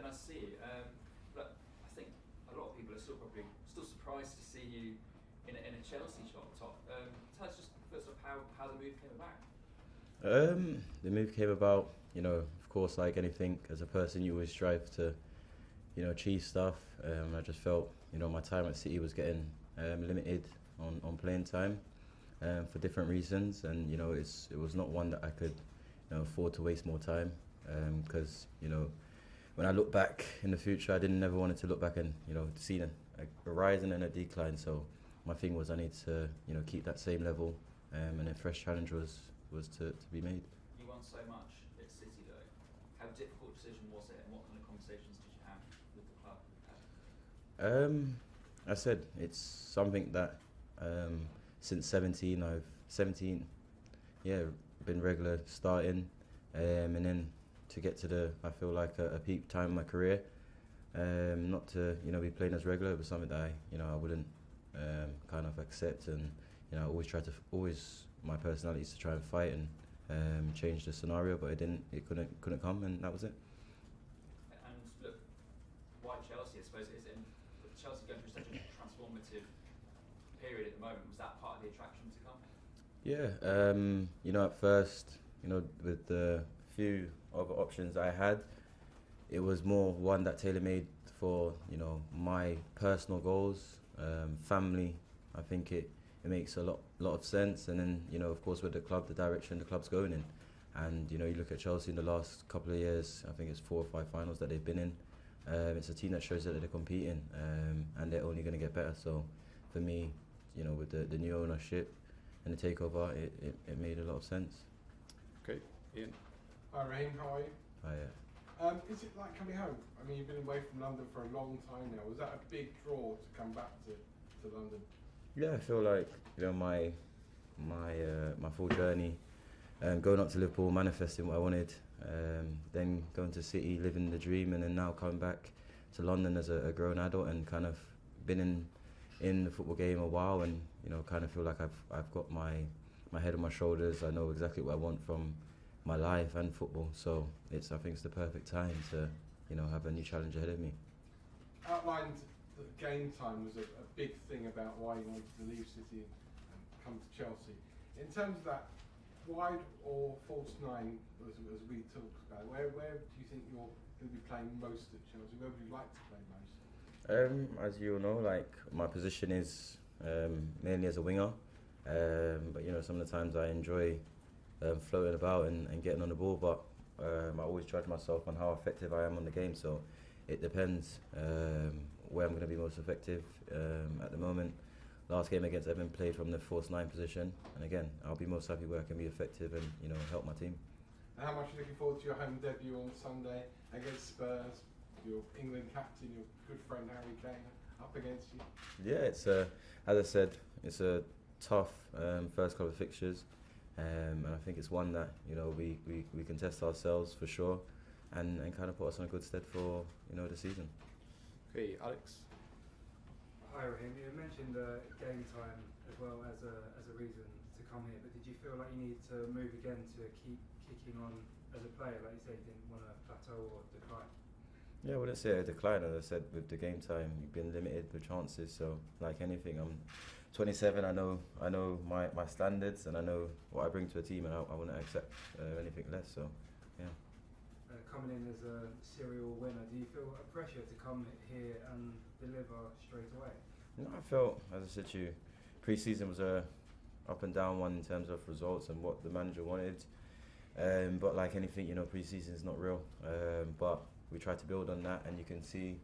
nice to see you. But I think a lot of people are probably still surprised to see you in a Chelsea top. Tell us just first off how the move came about. The move came about, of course, like anything, as a person, you always strive to, achieve stuff. I just felt, my time at City was getting limited on playing time for different reasons, and it was not one that I could afford to waste more time, because when I look back in the future, I never wanted to look back and see a rise and then a decline. So my thing was I need to keep that same level, and a fresh challenge was to be made. You won so much at City though. How difficult a decision was it, and what kind of conversations did you have with the club? I said it's something that since 17, been regular starting, and then to get to I feel like a peak time in my career, not to be playing as regular was something that I wouldn't kind of accept, and I always my personality is to try and fight and change the scenario, but it couldn't come, and that was it. And look, why Chelsea? I suppose with Chelsea going through such a transformative period at the moment, was that part of the attraction to come? Yeah, at first, with the few other options I had, it was more one that tailor-made for my personal goals, family. I think it makes a lot of sense, and then of course with the club, the direction the club's going in, and you look at Chelsea in the last couple of years. I think it's 4 or 5 finals that they've been in. It's a team that shows that they're competing, and they're only going to get better. So for me, with the new ownership and the takeover, it made a lot of sense. Okay, Ian. Hi Raheem, how are you? Hi. Is it like coming home? I mean, you've been away from London for a long time now. Was that a big draw to come back to London? Yeah, I feel like my full journey, going up to Liverpool, manifesting what I wanted, then going to City, living the dream, and then now coming back to London as a grown adult, and kind of been in the football game a while, and kind of feel like I've got my head on my shoulders. I know exactly what I want from my life and football, so I think it's the perfect time to have a new challenge ahead of me. Outlined that game time was a big thing about why you wanted to leave City and come to Chelsea. In terms of that wide or false nine, as we talked about, where do you think you're going to be playing most at Chelsea? Where would you like to play most? As you all know, like, my position is mainly as a winger, but some of the times I enjoy floating about and getting on the ball, but I always judge myself on how effective I am on the game, so it depends where I'm going to be most effective. At the moment, last game against Everton, played from the false 9 position, and again, I'll be most happy where I can be effective and help my team. And how much are you looking forward to your home debut on Sunday against Spurs? Your England captain, your good friend Harry Kane, up against you. Yeah, it's as I said, it's a tough first couple of fixtures, and I think it's one that we can test ourselves for sure, and kind of put us on a good stead for the season. Okay, Alex. Hi Raheem, you mentioned game time as well as a reason to come here, but did you feel like you needed to move again to keep kicking on as a player? Like you say, you didn't want to plateau or decline. Yeah, I wouldn't say a decline. As I said, with the game time, you've been limited with chances. So, like anything, I'm 27. I know my standards, and I know what I bring to a team, and I wouldn't accept anything less. So, yeah. Coming in as a serial winner, do you feel a pressure to come here and deliver straight away? No, I felt, as I said to you, pre-season was a up and down one in terms of results and what the manager wanted. But like anything, pre-season is not real. But we tried to build on that, and you can see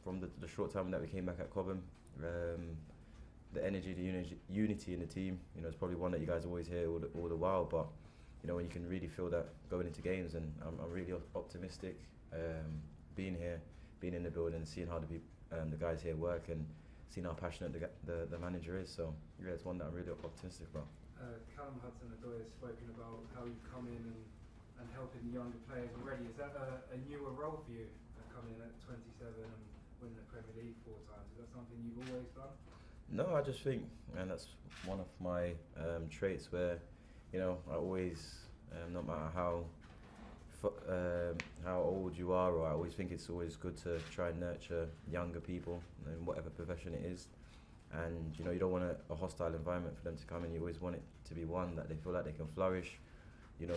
from the short time that we came back at Cobham, the energy, the unity in the team. It's probably one that you guys always hear all the while, but when you can really feel that going into games, and I'm really optimistic being here, being in the building, seeing how the guys here work, and seeing how passionate the manager is. So yeah, it's one that I'm really optimistic about. Callum Hudson-Odoi has spoken about how you've come in and helping the younger players already. Is that a newer role for you, coming in at 27 and winning the Premier League 4 times? Is that something you've always done? No, I just think, and that's one of my traits where, I always, no matter how how old you are, or I always think it's always good to try and nurture younger people in whatever profession it is. And you don't want a hostile environment for them to come in. You always want it to be one that they feel like they can flourish. If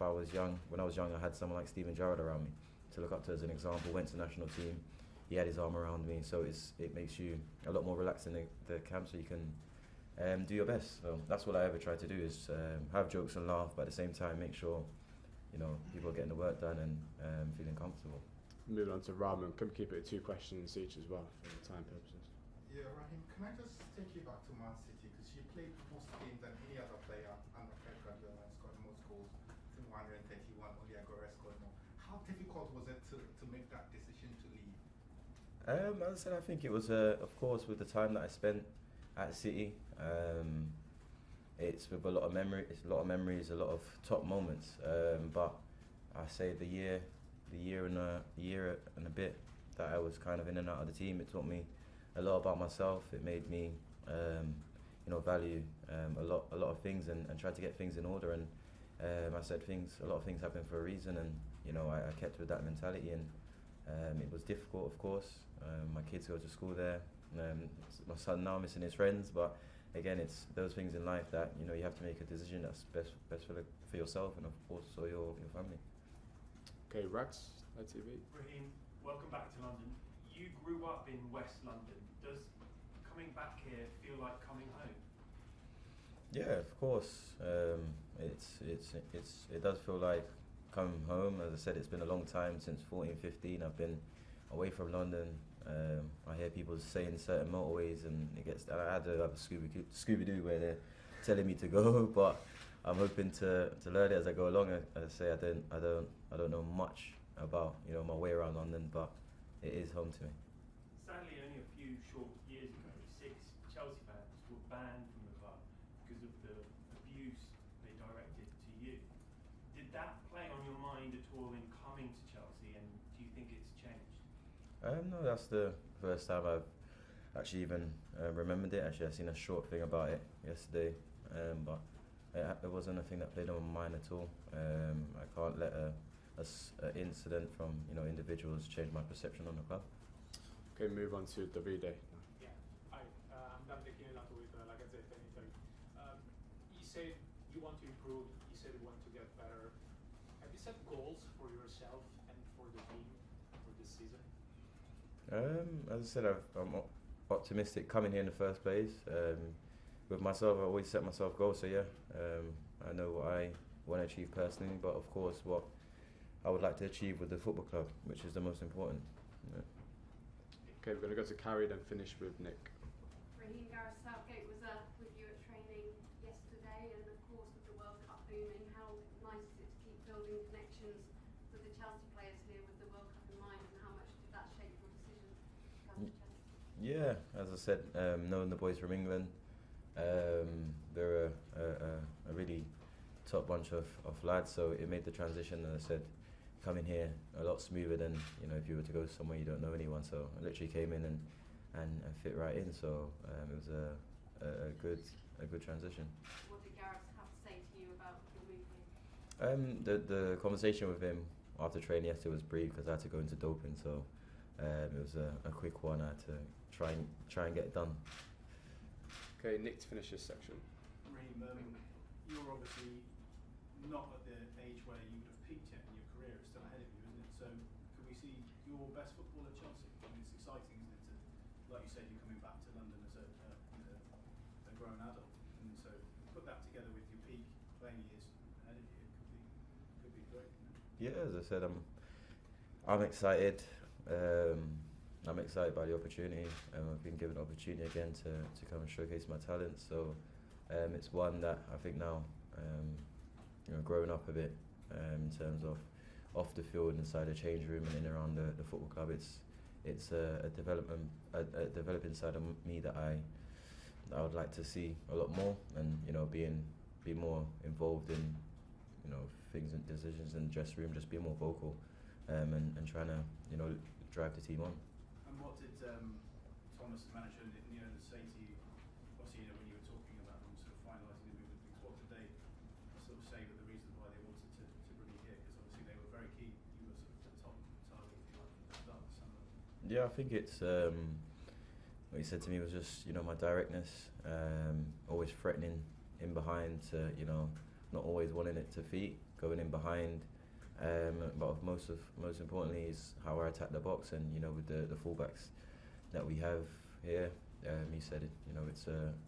I was young, when I was young, I had someone like Steven Gerrard around me to look up to as an example. Went to national team, he had his arm around me, so it makes you a lot more relaxed in the camp, so you can do your best. So that's what I ever try to do, is have jokes and laugh, but at the same time make sure people are getting the work done and feeling comfortable. Moving on to Rahman, can we keep it 2 questions each as well for time purposes? Yeah, Raheem, can I just take you back to Man City, because you played most games than any other player under Pep Guardiola and scored most goals, I think 131, only Aguero scored more. How difficult was it to make that decision to leave? As I said, I think it was, of course, with the time that I spent at City, it's with a lot of memories, a lot of top moments. But I say the year and a bit that I was kind of in and out of the team, it taught me a lot about myself. It made me, value a lot of things and try to get things in order. And I said a lot of things happen for a reason, and I kept with that mentality. And it was difficult, of course. My kids go to school there. My son now missing his friends, but again, it's those things in life that you have to make a decision that's best for yourself and of course for your family. Okay, Rags, ITV. Raheem, welcome back to London. You grew up in West London. Does coming back here feel like coming home? Yeah, of course. It does feel like coming home. As I said, it's been a long time since 14, 15. I've been away from London. I hear people saying certain motorways, and I had to have a Scooby-Doo where they're telling me to go, but I'm hoping to learn it as I go along. I say I don't know much about my way around London, but it is home to me. Sadly, only a few short years ago, 6 Chelsea fans were banned from the club because of the abuse they directed to you. Did that play on your mind at all in coming to Chelsea, and do you think it's changed? No, that's the first time I've actually even remembered it. Actually, I seen a short thing about it yesterday, but it wasn't a thing that played on my mind at all. I can't let an incident from individuals change my perception on the club. Okay, move on to Davide. Yeah, hi, I'm Davide Chinellato with La Gazzetta in Italy. You said you want to improve, you said you want to get better. Have you set goals for yourself and for the team for this season? As I said, I'm optimistic coming here in the first place. With myself, I always set myself goals, so yeah, I know what I want to achieve personally, but of course what I would like to achieve with the football club, which is the most important. Yeah. Okay, we're going to go to Carrie, then finish with Nick. Raheem, Gareth Southgate was with you at training yesterday, and of course with the World Cup booming, how nice is it to keep building connections with the Chelsea players here with the World Cup in mind, and how much did that shape your decision to come to Chelsea? Yeah, as I said, knowing the boys from England, they're a really top bunch of lads, so it made the transition, as I said, coming here a lot smoother than if you were to go somewhere you don't know anyone. So I literally came in and fit right in. So it was a good transition. What did Gareth have to say to you about your move here? The conversation with him after training yesterday was brief because I had to go into doping. So it was a quick one. I had to try and get it done. Okay, Nick to finish this section. Raheem, you're obviously not at the age where you would have peaked yet in your career. It's still ahead of you, isn't it? So can we see your best football at Chelsea? I mean, it's exciting, isn't it? Like you said, you're coming back to London as a grown adult, and so put that together with your peak playing years ahead of you. It could be great. Yeah, as I said, I'm excited. I'm excited by the opportunity. I've been given an opportunity again to come and showcase my talent. So it's one that I think now, growing up a bit in terms of off the field, inside the change room, and in around the football club, it's a developing side of me that I would like to see a lot more, and be more involved in things and decisions in the dressing room, just be more vocal, and trying to drive the team on. And what did Thomas, the manager, say to you? Obviously, when you were talking about them sort of finalising the move and things, what did they sort of say were the reasons why they wanted to Yeah, I think it's what he said to me was just my directness, always threatening in behind to not always wanting it to feet, going in behind. But most importantly is how I attack the box, and with the fullbacks that we have here, he said it's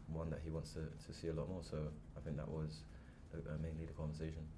one that he wants to see a lot more. So I think that was mainly the conversation.